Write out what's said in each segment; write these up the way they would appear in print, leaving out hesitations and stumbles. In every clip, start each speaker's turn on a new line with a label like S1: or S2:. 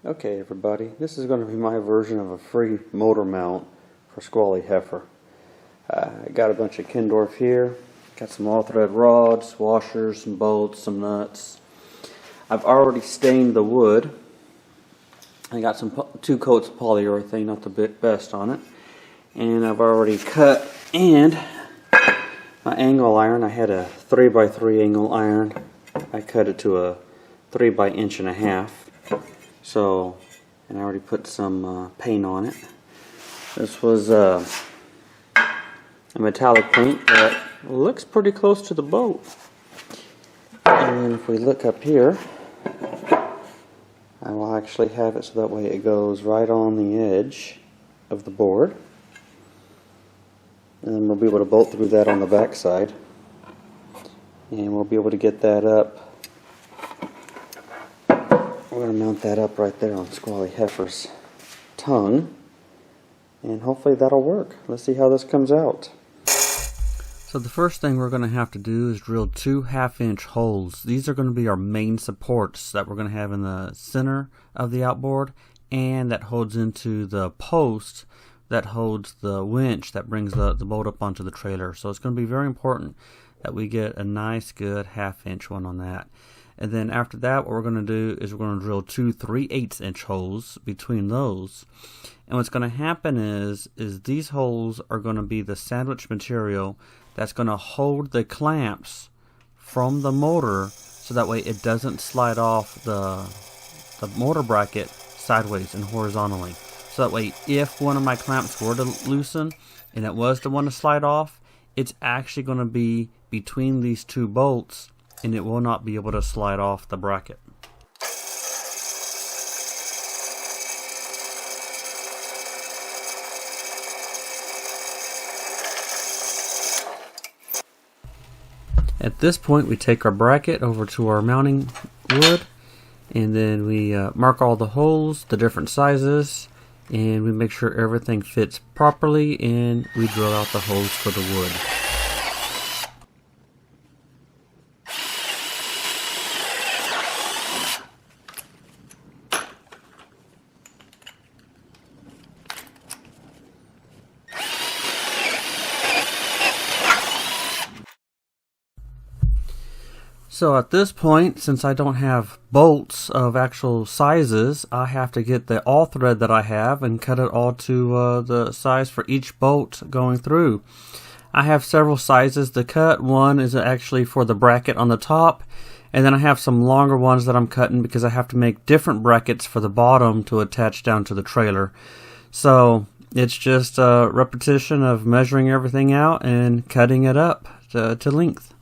S1: Okay everybody, this is going to be my version of a free motor mount for Squally Heifer. I got a bunch of Kindorf here, got some all thread rods, washers, some bolts, some nuts. I've already stained the wood. I got some 2 coats of polyurethane, not the best on it. And I've already cut, and my angle iron, I had a 3x3 angle iron. I cut it to a 3x1.5 inches. So, and I already put some paint on it. This was a metallic paint that looks pretty close to the boat. And then if we look up here, I will actually have it so that way it goes right on the edge of the board. And then we'll be able to bolt through that on the back side. And we'll be able to get that up. We're going to mount that up right there on Squally Heifer's tongue, and hopefully that'll work. Let's see how this comes out. So the first thing we're going to have to do is drill 2 1/2-inch holes. These are going to be our main supports that we're going to have in the center of the outboard, and that holds into the post that holds the winch that brings the boat up onto the trailer. So it's going to be very important that we get a nice good 1/2-inch one on that. And then after that, what we're going to do is we're going to drill 2 3/8-inch holes between those. And what's going to happen is these holes are going to be the sandwich material that's going to hold the clamps from the motor, so that way it doesn't slide off the motor bracket sideways and horizontally. So that way, if one of my clamps were to loosen and it was to want to slide off, it's actually going to be between these 2 bolts, and it will not be able to slide off the bracket. At this point, we take our bracket over to our mounting wood, and then we mark all the holes, the different sizes, and we make sure everything fits properly, and we drill out the holes for the wood. So at this point, since I don't have bolts of actual sizes, I have to get the all thread that I have and cut it all to the size for each bolt going through. I have several sizes to cut. One is actually for the bracket on the top, and then I have some longer ones that I'm cutting because I have to make different brackets for the bottom to attach down to the trailer. So it's just a repetition of measuring everything out and cutting it up to length.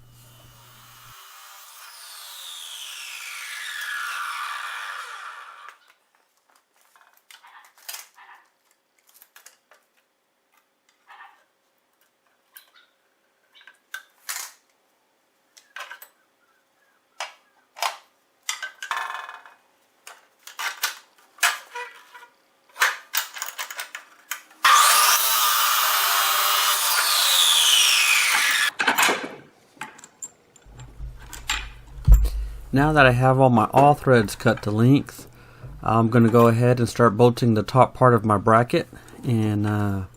S1: Now that I have all my all threads cut to length, I'm going to go ahead and start bolting the top part of my bracket. And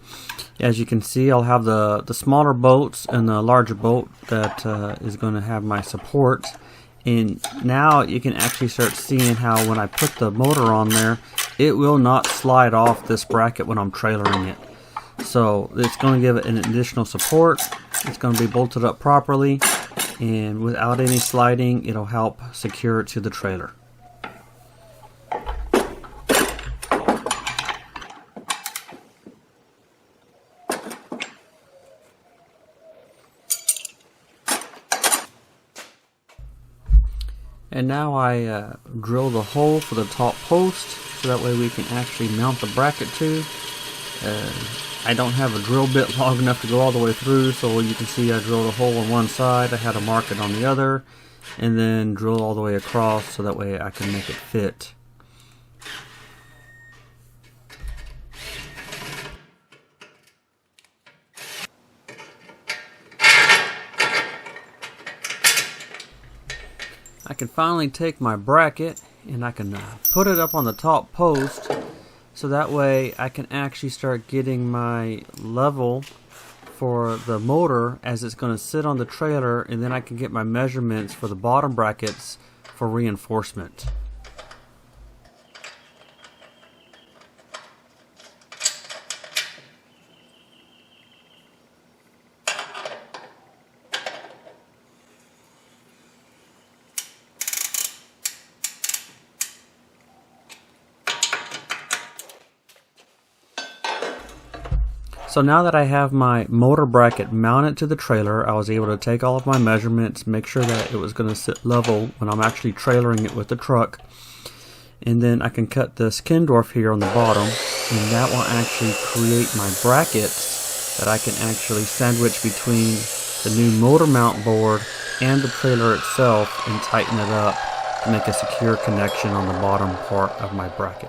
S1: as you can see, I'll have the smaller bolts and the larger bolt that is going to have my support. And now you can actually start seeing how when I put the motor on there, it will not slide off this bracket when I'm trailering it. So it's going to give it an additional support. It's going to be bolted up properly, and without any sliding, it'll help secure it to the trailer. And now I drill the hole for the top post, so that way we can actually mount the bracket to. I don't have a drill bit long enough to go all the way through, so you can see I drilled a hole on one side, I had to mark it on the other, and then drill all the way across so that way I can make it fit. I can finally take my bracket and I can put it up on the top post, so that way I can actually start getting my level for the motor as it's going to sit on the trailer, and then I can get my measurements for the bottom brackets for reinforcement. So now that I have my motor bracket mounted to the trailer, I was able to take all of my measurements, make sure that it was going to sit level when I'm actually trailering it with the truck. And then I can cut this Kindorf here on the bottom, and that will actually create my brackets that I can actually sandwich between the new motor mount board and the trailer itself and tighten it up to make a secure connection on the bottom part of my bracket.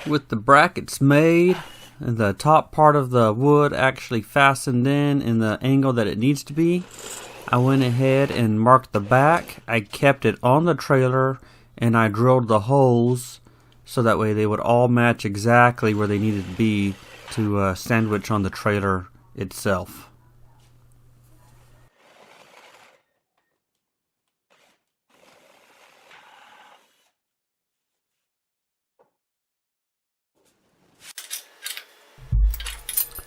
S1: With the brackets made and the top part of the wood actually fastened in the angle that it needs to be, I went ahead and marked the back. I kept it on the trailer and I drilled the holes so that way they would all match exactly where they needed to be to sandwich on the trailer itself.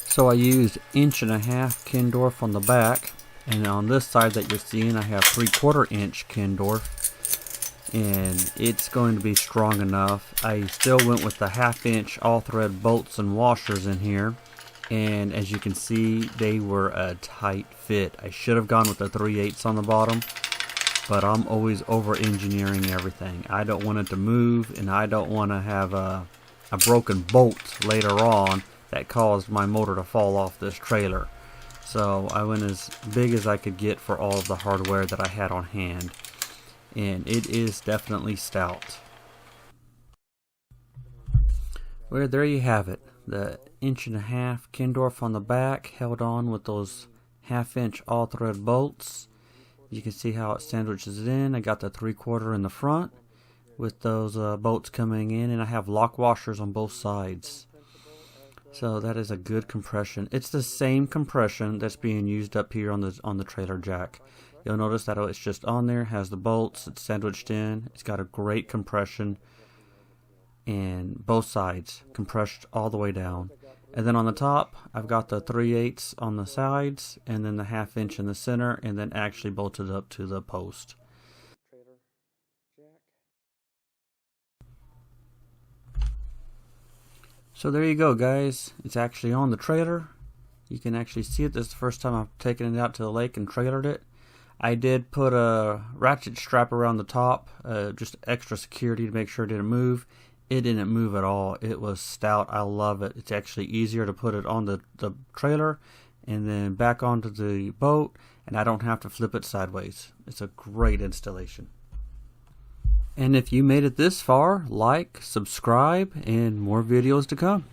S1: So I used 1.5" Kindorf on the back, and on this side that you're seeing I have 3/4 inch Kindorf, and it's going to be strong enough. I still went with the 1/2 inch all thread bolts and washers in here, and as you can see they were a tight fit. I should have gone with the 3/8 on the bottom, but I'm always over engineering everything. I don't want it to move, and I don't want to have a broken bolt later on that caused my motor to fall off this trailer. So I went as big as I could get for all of the hardware that I had on hand, and it is definitely stout. Well, there you have it. The 1.5" Kindorf on the back held on with those 1/2 inch all thread bolts. You can see how it sandwiches it in. I got the 3/4 in the front with those bolts coming in, and I have lock washers on both sides. So that is a good compression. It's the same compression that's being used up here on the trailer jack. You'll notice that it's just on there, has the bolts, it's sandwiched in. It's got a great compression, and both sides compressed all the way down. And then on the top, I've got the 3/8 on the sides, and then the 1/2 inch in the center, and then actually bolted up to the post. So there you go, guys. It's actually on the trailer. You can actually see it. This is the first time I've taken it out to the lake and trailered it. I did put a ratchet strap around the top, just extra security to make sure it didn't move. It didn't move at all. It was stout. I love it. It's actually easier to put it on the trailer and then back onto the boat, and I don't have to flip it sideways. It's a great installation. And if you made it this far, like, subscribe, and more videos to come.